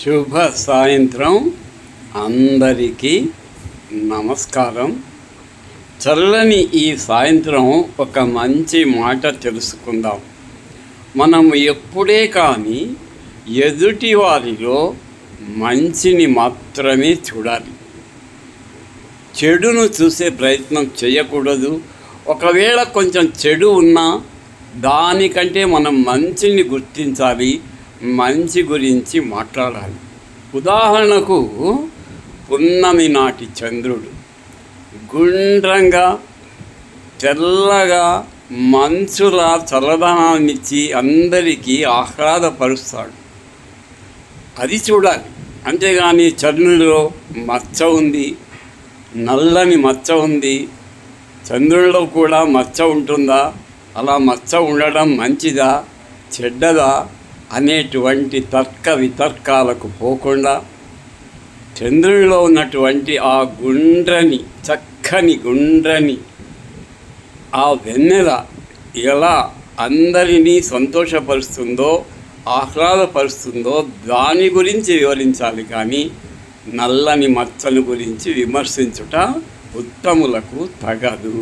శుభ సాయంత్రం అందరికీ నమస్కారం. చల్లని ఈ సాయంత్రం ఒక మంచి మాట తెలుసుకుందాం. మనం ఎప్పుడే కానీ ఎదుటి వారిలో మంచిని మాత్రమే చూడాలి, చెడును చూసే ప్రయత్నం చేయకూడదు. ఒకవేళ కొంచెం చెడు ఉన్నా దానికంటే మనం మంచిని గుర్తించాలి, మంచి గురించి మాట్లాడాలి. ఉదాహరణకు పున్నమి నాటి చంద్రుడు గుండ్రంగా తెల్లగా మంచులా చల్లదనాన్నిచ్చి అందరికీ ఆహ్లాదపరుస్తాడు. అది చూడాలి. అంతేగాని చంద్రుడిలో మచ్చ ఉంది, నల్లని మచ్చ ఉంది, చంద్రుడిలో కూడా మచ్చ ఉంటుందా, అలా మచ్చ ఉండడం మంచిదా చెడ్డదా అనేటువంటి తర్క వితర్కాలకు పోకుండా చంద్రుడిలో ఉన్నటువంటి ఆ చక్కని గుండ్రని ఆ వెన్నెల ఎలా అందరినీ సంతోషపరుస్తుందో, ఆహ్లాదపరుస్తుందో దాని గురించి వివరించాలి. కానీ నల్లని మచ్చల గురించి విమర్శించుట ఉత్తములకు తగదు.